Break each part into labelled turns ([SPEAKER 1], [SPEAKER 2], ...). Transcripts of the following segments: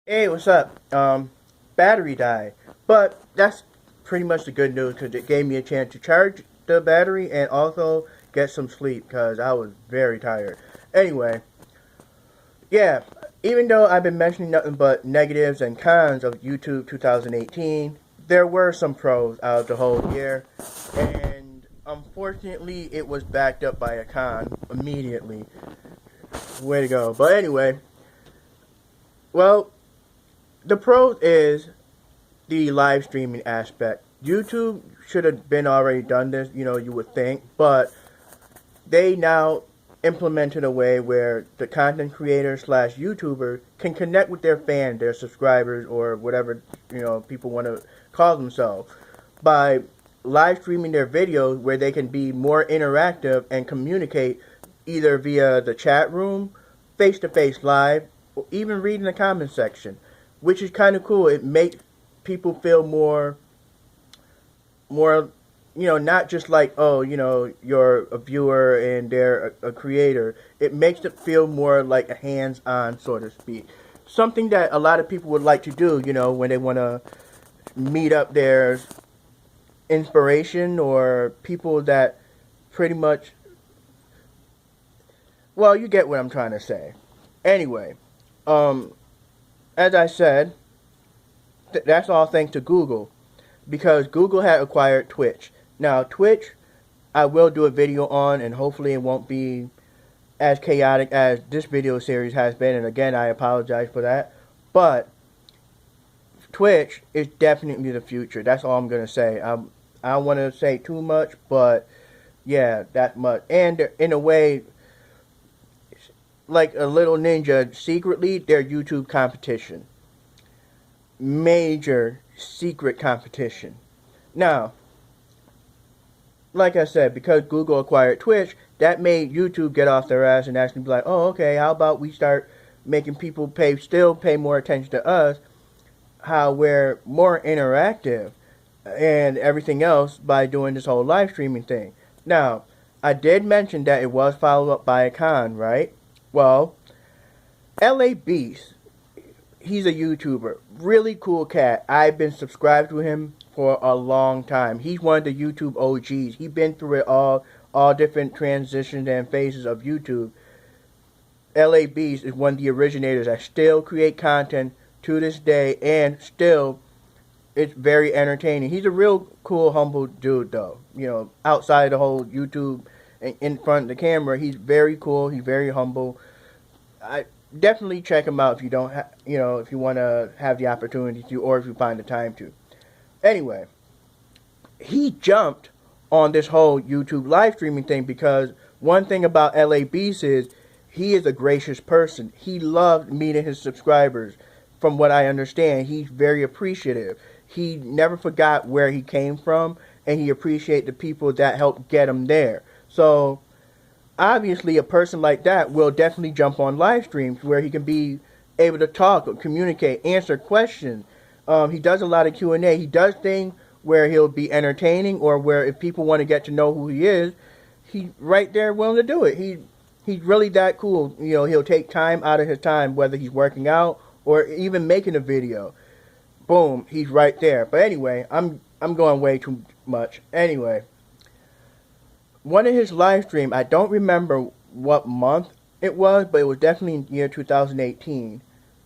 [SPEAKER 1] Hey, what's up? Battery died, but that's pretty much the good news because it gave me a chance to charge the battery and also get some sleep because I was very tired. Anyway, yeah, even though I've been mentioning nothing but negatives and cons of YouTube 2018, there were some pros out of the whole year, and unfortunately, it was backed up by a con immediately. Way to go. But anyway, well, the pros is the live streaming aspect. YouTube should have been already done this, you would think, but they now implemented a way where the content creator slash YouTuber can connect with their fans, their subscribers, or whatever, people want to call themselves by live streaming their videos where they can be more interactive and communicate either via the chat room, face to face live, or even reading the comment section, which is kind of cool. It makes people feel more, not just like, oh, you're a viewer and they're a creator. It makes it feel more like a hands-on, so to speak. Something that a lot of people would like to do, when they want to meet up their inspiration or people that pretty much, well, you get what I'm trying to say. Anyway, um, as I said, that's all thanks to Google because Google had acquired Twitch. Now, Twitch, I will do a video on, and hopefully it won't be as chaotic as this video series has been. And again, I apologize for that. But Twitch is definitely the future. That's all I'm going to say. I don't want to say too much, but yeah, that much. And in a way, like a little ninja, secretly, their YouTube competition. Major secret competition. Now, like I said, because Google acquired Twitch, that made YouTube get off their ass and actually be like, oh, okay, how about we start making people still pay more attention to us, how we're more interactive and everything else by doing this whole live streaming thing. Now, I did mention that it was followed up by a con, right? Well, LA Beast, he's a YouTuber. Really cool cat. I've been subscribed to him for a long time. He's one of the YouTube OGs. He's been through it all different transitions and phases of YouTube. LA Beast is one of the originators that still create content to this day and still it's very entertaining. He's a real cool, humble dude though. Outside the whole YouTube and in front of the camera, he's very cool. He's very humble. I definitely check him out if you don't, if you want to have the opportunity to, or if you find the time to. Anyway, he jumped on this whole YouTube live streaming thing because one thing about LA Beast is he is a gracious person. He loved meeting his subscribers. From what I understand, he's very appreciative. He never forgot where he came from, and he appreciated the people that helped get him there. So obviously a person like that will definitely jump on live streams where he can be able to talk or communicate, answer questions. He does a lot of Q&A. He does things where he'll be entertaining or where if people want to get to know who he is, he's right there willing to do it. He's really that cool. He'll take time out of his time, whether he's working out or even making a video. Boom, he's right there. But anyway, I'm going way too much. Anyway, one of his live stream, I don't remember what month it was, but it was definitely in year 2018,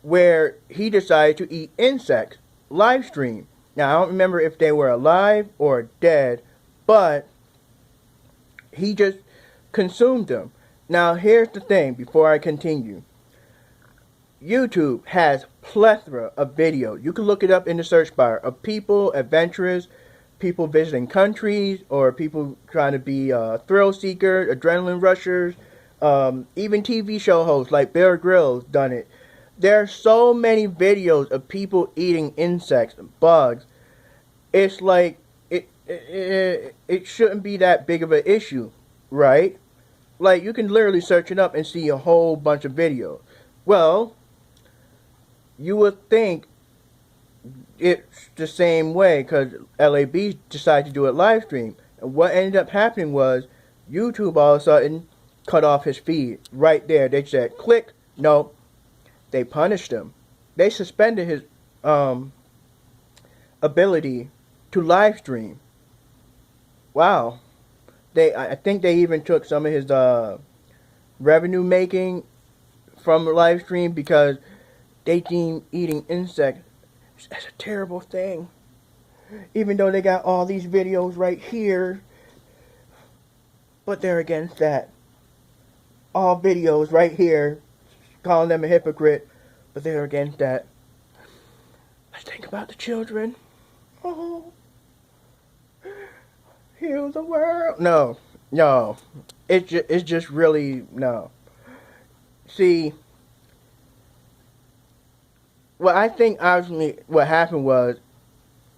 [SPEAKER 1] where he decided to eat insects live stream. Now, I don't remember if they were alive or dead, but he just consumed them. Now, here's the thing before I continue. YouTube has plethora of videos. You can look it up in the search bar of people, adventurers, people visiting countries, or people trying to be thrill seekers, adrenaline rushers, even TV show hosts like Bear Grylls done it. There are so many videos of people eating insects and bugs. It's like it shouldn't be that big of an issue, right? Like you can literally search it up and see a whole bunch of videos. Well, you would think it's the same way because LAB decided to do it live stream. And what ended up happening was YouTube all of a sudden cut off his feed right there. They said, click. No, they punished him. they suspended his ability to live stream. Wow. I think they even took some of his revenue making from the live stream because they deem eating insects as a terrible thing. Even though they got all these videos right here, but they're against that. All videos right here, calling them a hypocrite, but they're against that. Let's think about the children. Oh, heal the world. No. It's just really, no. See, well, I think obviously what happened was,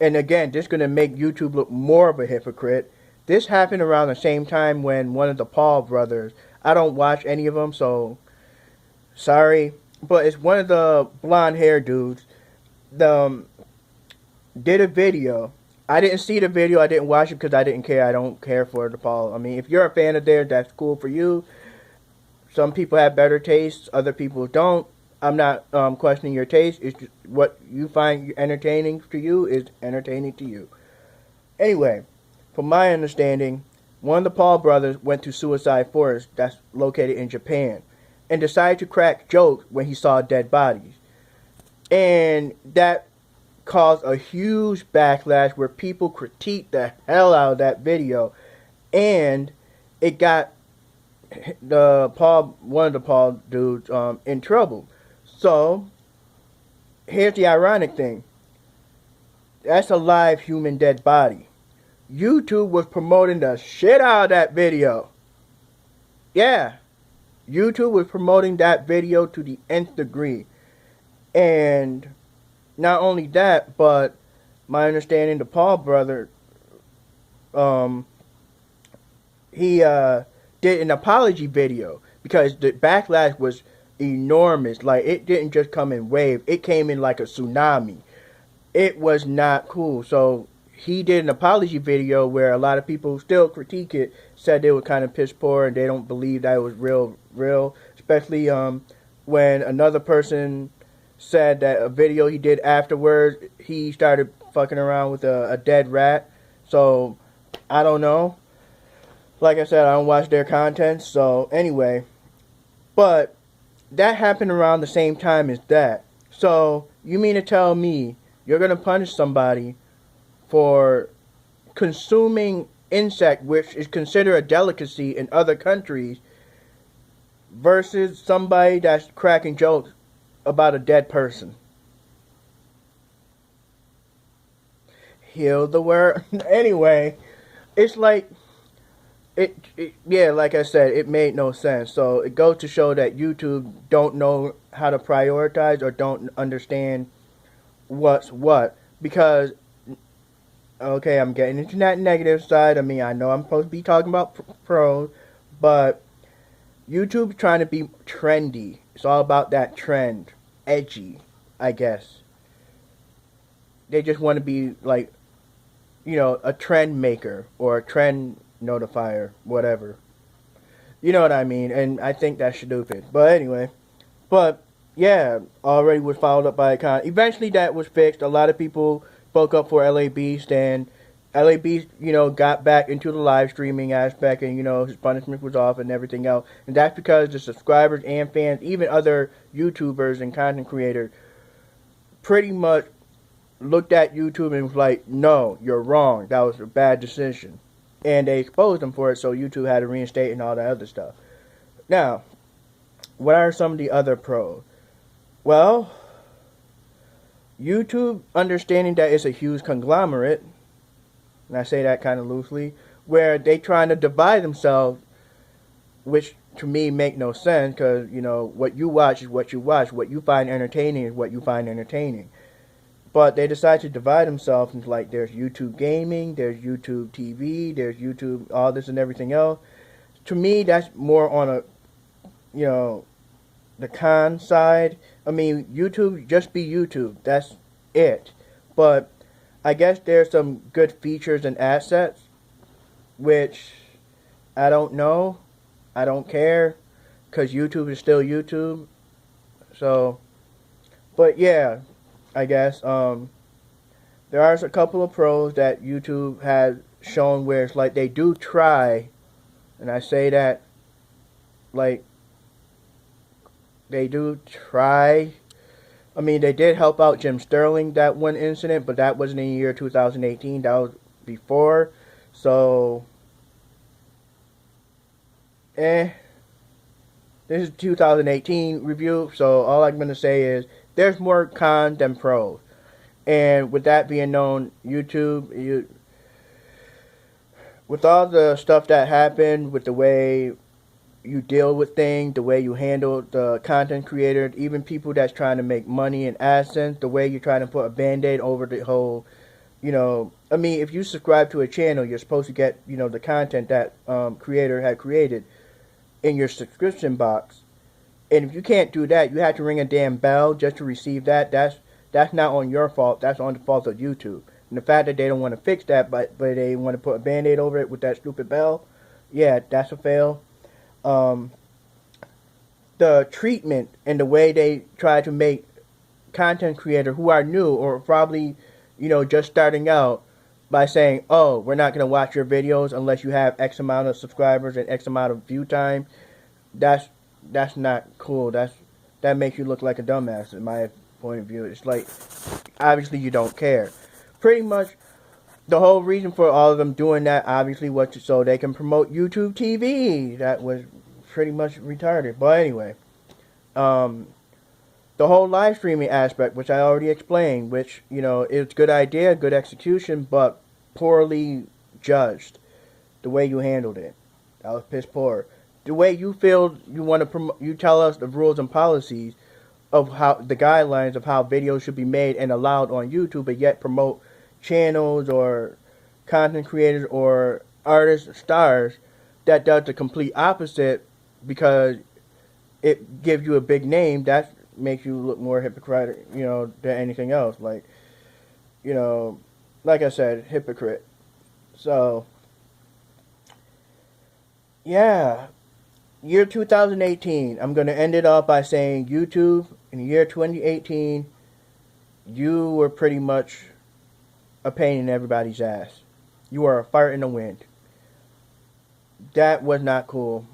[SPEAKER 1] and again, this is going to make YouTube look more of a hypocrite. This happened around the same time when one of the Paul brothers, I don't watch any of them, so sorry, but it's one of the blonde hair dudes, did a video. I didn't see the video, I didn't watch it because I didn't care. I don't care for the Paul. I mean, if you're a fan of theirs, that's cool for you. Some people have better tastes, other people don't. I'm not questioning your taste. It's just what you find entertaining to you is entertaining to you. Anyway, from my understanding, one of the Paul brothers went to Suicide Forest, that's located in Japan, and decided to crack jokes when he saw dead bodies. And that caused a huge backlash where people critiqued the hell out of that video, and it got one of the Paul dudes in trouble. So here's the ironic thing. That's a live human dead body. YouTube was promoting the shit out of that video. Yeah. YouTube was promoting that video to the nth degree. And not only that, but my understanding, the Paul brother, he did an apology video because the backlash was enormous. Like, it didn't just come in wave, it came in like a tsunami. It was not cool. So he did an apology video where a lot of people still critique it, said they were kind of piss poor and they don't believe that it was real, especially when another person said that a video he did afterwards, he started fucking around with a dead rat. So I don't know, like I said, I don't watch their content. So anyway, but that happened around the same time as that. So you mean to tell me you're gonna punish somebody for consuming insect, which is considered a delicacy in other countries, versus somebody that's cracking jokes about a dead person? Heal the world. Anyway, it's like yeah, like I said, it made no sense. So it goes to show that YouTube don't know how to prioritize or don't understand what's what. Because, okay, I'm getting into that negative side. I mean, I know I'm supposed to be talking about pros, but YouTube's trying to be trendy. It's all about that trend. Edgy, I guess. They just want to be like, you know, a trend maker or a trend notifier, whatever. You know what I mean? And I think that's stupid. But anyway, but yeah, already was followed up by a con. Eventually that was fixed. A lot of people spoke up for LA Beast, and LA Beast, you know, got back into the live streaming aspect, and, you know, his punishment was off and everything else. And that's because the subscribers and fans, even other YouTubers and content creators, pretty much looked at YouTube and was like, no, you're wrong. That was a bad decision. And they exposed them for it, so YouTube had to reinstate and all that other stuff. Now, what are some of the other pros? Well, YouTube, understanding that it's a huge conglomerate, and I say that kind of loosely, where they trying to divide themselves, which to me make no sense, because, you know, what you watch is what you watch. What you find entertaining is what you find entertaining. But they decide to divide themselves into, like, there's YouTube Gaming, there's YouTube TV, there's YouTube all this and everything else. To me, that's more on a, you know, the con side. I mean, YouTube, just be YouTube. That's it. But I guess there's some good features and assets, which I don't know. I don't care, because YouTube is still YouTube. So, But yeah, I guess there are a couple of pros that YouTube has shown where it's like they do try, and I say that like they do try. I mean, they did help out Jim Sterling that one incident, but that wasn't in the year 2018. That was before. So, eh. This is 2018 review, so all I'm going to say is there's more cons than pros. And with that being known, YouTube, with all the stuff that happened, with the way you deal with things, the way you handle the content creator, even people that's trying to make money in AdSense, the way you're trying to put a band-aid over the whole, I mean, if you subscribe to a channel, you're supposed to get, the content that creator had created in your subscription box. And if you can't do that, you have to ring a damn bell just to receive that. That's not on your fault. That's on the fault of YouTube. And the fact that they don't want to fix that, but they want to put a band-aid over it with that stupid bell, yeah, that's a fail. The treatment and the way they try to make content creators who are new or probably, just starting out by saying, oh, we're not going to watch your videos unless you have X amount of subscribers and X amount of view time. That's not cool. That makes you look like a dumbass in my point of view. It's like, obviously you don't care. Pretty much the whole reason for all of them doing that obviously was so they can promote YouTube TV. That was pretty much retarded. But anyway, the whole live streaming aspect, which I already explained, which, it's a good idea, good execution, but poorly judged. The way you handled it. That was piss poor. The way you feel you want to promote, you tell us the rules and policies of how the guidelines of how videos should be made and allowed on YouTube, but yet promote channels or content creators or artists, stars that does the complete opposite because it gives you a big name. That makes you look more hypocrite, than anything else. Like, like I said, hypocrite. So, yeah. Year 2018, I'm going to end it off by saying YouTube, in the year 2018, you were pretty much a pain in everybody's ass. You were a fart in the wind. That was not cool.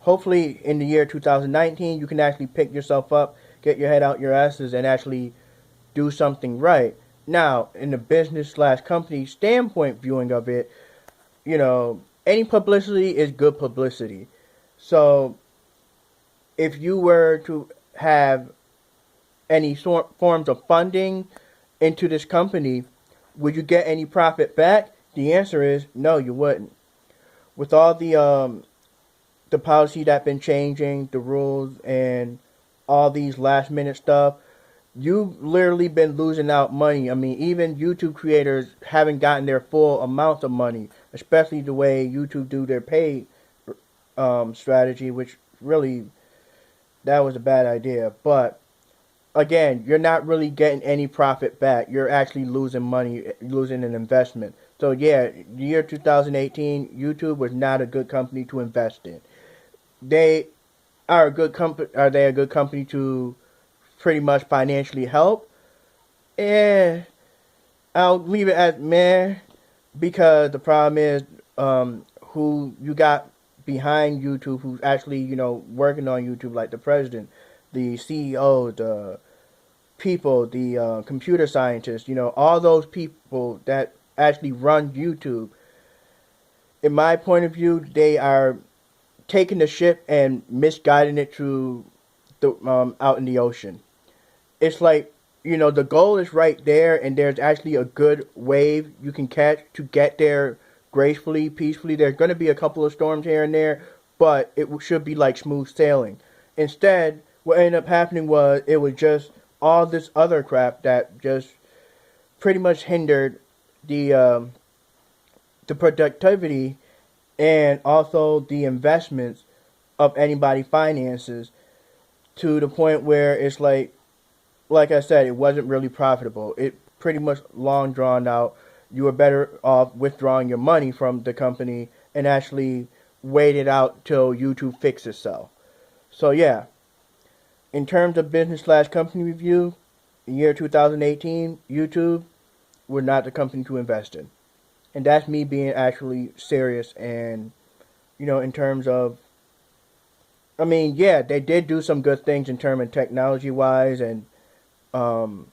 [SPEAKER 1] Hopefully, in the year 2019, you can actually pick yourself up, get your head out your asses, and actually do something right. Now, in the business/company standpoint viewing of it, any publicity is good publicity. So, if you were to have any forms of funding into this company, would you get any profit back? The answer is no, you wouldn't. With all the policy that's been changing, the rules, and all these last minute stuff, you've literally been losing out money. I mean, even YouTube creators haven't gotten their full amount of money, especially the way YouTube do their pay strategy, which really, that was a bad idea. But again, you're not really getting any profit back. You're actually losing money, losing an investment. So yeah, the year 2018, YouTube was not a good company to invest in. They are a good company. Are they a good company to pretty much financially help? I'll leave it at meh, because the problem is who you got behind YouTube, who's actually, working on YouTube, like the president, the CEO, the people, the computer scientists, all those people that actually run YouTube. In my point of view, they are taking the ship and misguiding it to the out in the ocean. It's like, the goal is right there, and there's actually a good wave you can catch to get there gracefully, peacefully. There's going to be a couple of storms here and there, but it should be like smooth sailing. Instead, what ended up happening was it was just all this other crap that just pretty much hindered the productivity and also the investments of anybody's finances, to the point where it's like I said, it wasn't really profitable. It pretty much long drawn out. You were better off withdrawing your money from the company and actually wait it out till YouTube fixes itself. So yeah. in terms of business slash company review, year 2018, YouTube were not the company to invest in. And that's me being actually serious and, in terms of, I mean, yeah, they did do some good things in terms of technology wise and um,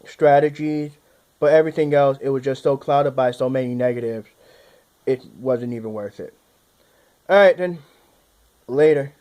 [SPEAKER 1] strategies, but everything else, it was just so clouded by so many negatives, it wasn't even worth it. Alright then, later.